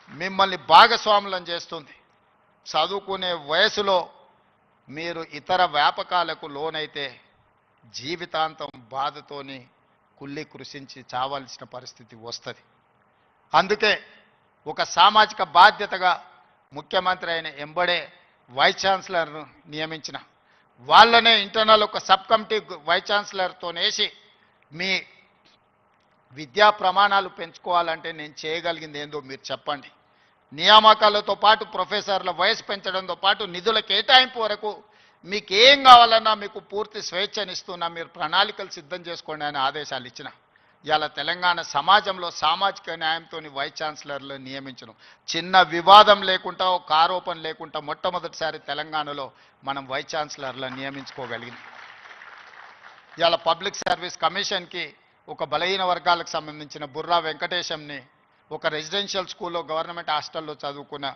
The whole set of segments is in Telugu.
మిమ్మల్ని భాగస్వాములను చేస్తుంది. చదువుకునే వయసులో మీరు ఇతర వ్యాపకాలకు లోనైతే జీవితాంతం బాధతోని కుళ్ళి కృషించి చావాల్సిన పరిస్థితి వస్తుంది. అందుకే ఒక సామాజిక బాధ్యతగా ముఖ్యమంత్రి అయిన ఎంబడే వైస్ ఛాన్సలర్ను నియమించిన వాళ్ళనే ఇంటర్నల్ ఒక సబ్ కమిటీ వైస్ ఛాన్సలర్తో వేసి మీ విద్యా ప్రమాణాలు పెంచుకోవాలంటే నేను చేయగలిగింది ఏందో మీరు చెప్పండి. నియామకాలతో పాటు ప్రొఫెసర్ల వయసు పెంచడంతో పాటు నిధుల కేటాయింపు వరకు మీకు ఏం కావాలన్నా మీకు పూర్తి స్వేచ్ఛనిస్తున్నా, మీరు ప్రణాళికలు సిద్ధం చేసుకోండి అని ఆదేశాలు ఇచ్చిన. ఇవాళ తెలంగాణ సమాజంలో సామాజిక న్యాయంతో వైస్ ఛాన్సలర్లు నియమించడం చిన్న వివాదం లేకుండా, ఒక ఆరోపణ లేకుండా మొట్టమొదటిసారి తెలంగాణలో మనం వైస్ ఛాన్సలర్లను నియమించుకోగలిగినాం. ఇవాళ పబ్లిక్ సర్వీస్ కమిషన్కి ఒక బలహీన వర్గాలకు సంబంధించిన బుర్రా వెంకటేశంని ఒక రెసిడెన్షియల్ స్కూల్లో గవర్నమెంట్ హాస్టల్లో చదువుకున్న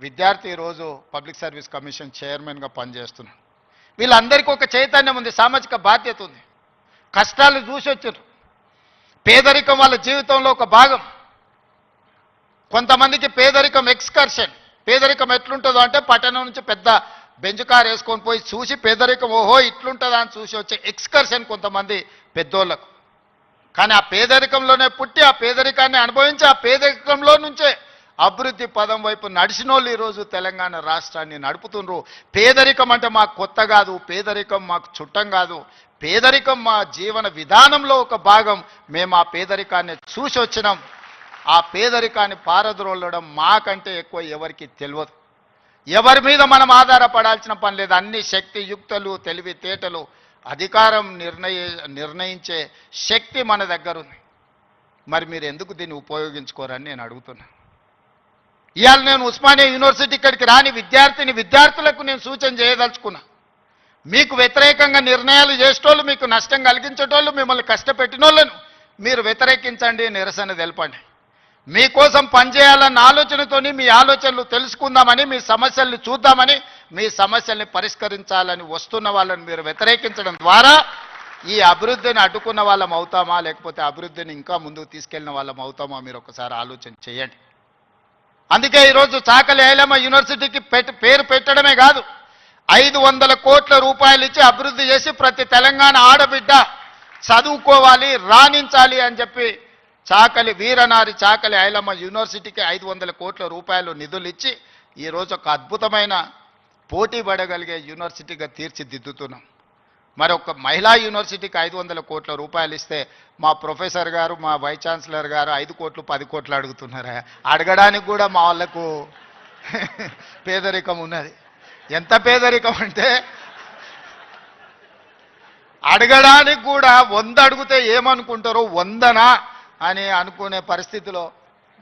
విద్యార్థి ఈరోజు పబ్లిక్ సర్వీస్ కమిషన్ చైర్మన్గా పనిచేస్తున్నాడు. వీళ్ళందరికీ ఒక చైతన్యం ఉంది, సామాజిక బాధ్యత ఉంది. కష్టాలు చూసి వచ్చారు. పేదరికం వాళ్ళ జీవితంలో ఒక భాగం. కొంతమందికి పేదరికం ఎక్స్కర్షన్. పేదరికం ఎట్లుంటుందో అంటే పట్టణం నుంచి పెద్ద బెంచ్ కార్ వేసుకొని పోయి చూసి పేదరికం ఓహో ఇట్లుంటుందా అని చూసి వచ్చే ఎక్స్కర్షన్ కొంతమంది పెద్దోళ్ళకు. కానీ ఆ పేదరికంలోనే పుట్టి ఆ పేదరికాన్ని అనుభవించి ఆ పేదరికంలో నుంచే అభివృద్ధి పదం వైపు నడిచిన వాళ్ళు ఈరోజు తెలంగాణ రాష్ట్రాన్ని నడుపుతున్నారు. పేదరికం అంటే మాకు కొత్త కాదు, పేదరికం మాకు చుట్టం కాదు, పేదరికం మా జీవన విధానంలో ఒక భాగం. మేము ఆ పేదరికాన్ని చూసి వచ్చినాం. ఆ పేదరికాన్ని పారద్రోలడం మాకంటే ఎక్కువ ఎవరికి తెలియదు. ఎవరి మీద మనం ఆధారపడాల్సిన పని లేదు. అన్ని శక్తియుక్తులు, తెలివితేటలు, అధికారం నిర్ణయించే శక్తి మన దగ్గర ఉంది. మరి మీరు ఎందుకు దీన్ని ఉపయోగించుకోరని నేను అడుగుతున్నా. ఇవాళ నేను ఉస్మానియా యూనివర్సిటీ ఇక్కడికి రాని విద్యార్థులకు నేను సూచన చేయదలుచుకున్నా. మీకు వ్యతిరేకంగా నిర్ణయాలు చేసేటోళ్ళు, మీకు నష్టం కలిగించేటోళ్ళు, మిమ్మల్ని కష్టపెట్టినోళ్ళను మీరు వ్యతిరేకించండి, నిరసన తెలపండి. మీకోసం పనిచేయాలన్న ఆలోచనతోని మీ ఆలోచనలు తెలుసుకుందామని, మీ సమస్యల్ని చూద్దామని, మీ సమస్యల్ని పరిష్కరించాలని వస్తున్న వాళ్ళని మీరు వ్యతిరేకించడం ద్వారా ఈ అభివృద్ధిని అడ్డుకున్న వాళ్ళం అవుతామా, లేకపోతే అభివృద్ధిని ఇంకా ముందుకు తీసుకెళ్లిన వాళ్ళం అవుతామా, మీరు ఒకసారి ఆలోచన చేయండి. అందుకే ఈరోజు చాకలి ఐలమ్మ యూనివర్సిటీకి పేరు పెట్టడమే కాదు, 500 కోట్ల రూపాయలు ఇచ్చి అభివృద్ధి చేసి ప్రతి తెలంగాణ ఆడబిడ్డ చదువుకోవాలి, రాణించాలి అని చెప్పి చాకలి వీరనారి చాకలి ఐలమ్మ యూనివర్సిటీకి 500 కోట్ల రూపాయలు నిధులు ఇచ్చి ఈరోజు ఒక అద్భుతమైన పోటీ పడగలిగే యూనివర్సిటీగా తీర్చిదిద్దుతున్నాం. మరి ఒక మహిళా యూనివర్సిటీకి 500 కోట్ల రూపాయలు ఇస్తే మా ప్రొఫెసర్ గారు, మా వైస్ ఛాన్సలర్ గారు 5 కోట్లు 10 కోట్లు అడుగుతున్నారా? అడగడానికి కూడా మా వాళ్ళకు పేదరికం ఉన్నది. ఎంత పేదరికం అంటే అడగడానికి కూడా 100 అడిగితే ఏమనుకుంటారో 100నా అని అనుకునే పరిస్థితిలో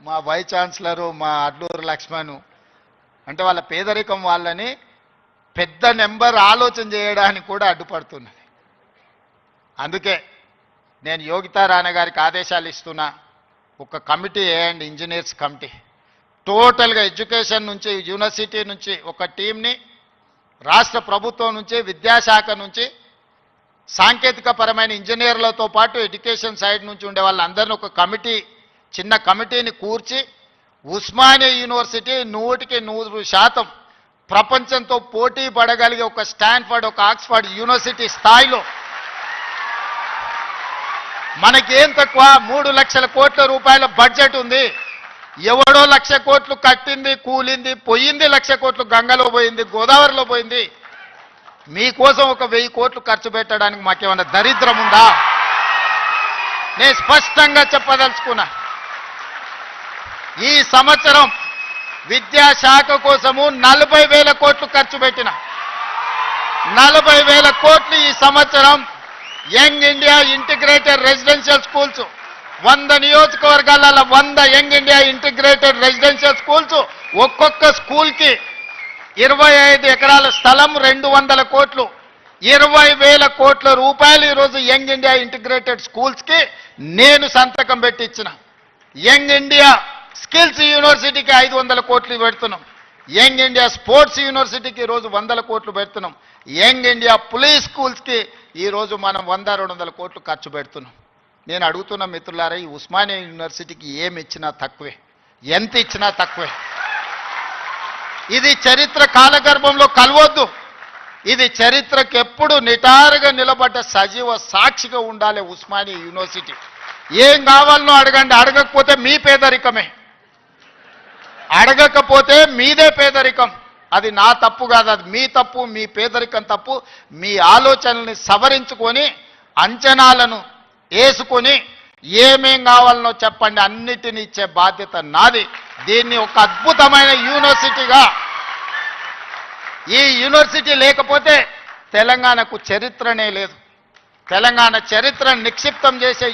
మా వైస్ ఛాన్సలరు, మా అడ్లూరు లక్ష్మణ్ అంటే వాళ్ళ పేదరికం వాళ్ళని పెద్ద నెంబర్ ఆలోచన చేయడానికి కూడా అడ్డుపడుతున్నది. అందుకే నేను యోగితా రాణా గారికి ఆదేశాలు ఇస్తున్నా. ఒక కమిటీ వేయండి, ఇంజనీర్స్ కమిటీ. టోటల్గా ఎడ్యుకేషన్ నుంచి, యూనివర్సిటీ నుంచి ఒక టీంని, రాష్ట్ర ప్రభుత్వం నుంచి, విద్యాశాఖ నుంచి, సాంకేతిక పరమైన ఇంజనీర్లతో పాటు ఎడ్యుకేషన్ సైడ్ నుంచి ఉండే వాళ్ళందరినీ ఒక కమిటీ, చిన్న కమిటీని కూర్చి ఉస్మానియా యూనివర్సిటీ 100% ప్రపంచంతో పోటీ పడగలిగే ఒక స్టాన్ఫర్డ్, ఒక ఆక్స్ఫర్డ్ యూనివర్సిటీ స్థాయిలో మనకేం తక్కువ 3 లక్షల కోట్ల రూపాయల బడ్జెట్ ఉంది. ఎవడో 1,00,000 కోట్లు కట్టింది, కూలింది, పోయింది. 1,00,000 కోట్లు గంగలో పోయింది, గోదావరిలో పోయింది. మీకోసం ఒక 1000 కోట్లు ఖర్చు పెట్టడానికి మాకేమన్నా దరిద్రం ఉందా? నేను స్పష్టంగా చెప్పదలుచుకున్నా. ఈ సంవత్సరం విద్యాశాఖ కోసము 40,000 కోట్లు ఖర్చు పెట్టిన. 40,000 కోట్లు ఈ సంవత్సరం young India integrated residential schools, 100 నియోజకవర్గాలలో 100 young India integrated residential schools, ఒక్కొక్క స్కూల్కి 25 ఎకరాల స్థలం, 200 కోట్లు, 20,000 కోట్ల రూపాయలు ఈరోజు యంగ్ ఇండియా ఇంటిగ్రేటెడ్ స్కూల్స్కి నేను సంతకం పెట్టి ఇచ్చిన. యంగ్ ఇండియా స్కిల్స్ యూనివర్సిటీకి 500 కోట్లు పెడుతున్నాం. యంగ్ ఇండియా స్పోర్ట్స్ యూనివర్సిటీకి ఈరోజు 100 కోట్లు పెడుతున్నాం. యంగ్ ఇండియా పులీస్ స్కూల్స్కి ఈరోజు మనం 100-200 కోట్లు ఖర్చు పెడుతున్నాం. నేను అడుగుతున్న మిత్రులారా, ఈ ఉస్మానియా యూనివర్సిటీకి ఏమి ఇచ్చినా తక్కువే. ఎంత ఇచ్చినా తక్కువే. ఇది చరిత్ర కాలగర్భంలో కలవద్దు. ఇది చరిత్రకు ఎప్పుడు నిటారుగా నిలబడ్డ సజీవ సాక్షిగా ఉండాలి ఉస్మానియా యూనివర్సిటీ. ఏం కావాలనో అడగండి, అడగకపోతే మీ పేదరికమే, అడగకపోతే మీదే పేదరికం. అది నా తప్పు కాదు, అది మీ తప్పు, మీ పేదరికం తప్పు. మీ ఆలోచనల్ని సవరించుకొని అంచనాలను వేసుకొని ఏమేం కావాలనో చెప్పండి, అన్నిటిని ఇచ్చే బాధ్యత నాది. దీన్ని ఒక అద్భుతమైన యూనివర్సిటీగా, ఈ యూనివర్సిటీ లేకపోతే తెలంగాణకు చరిత్రనే లేదు. తెలంగాణ చరిత్రను నిక్షిప్తం చేసే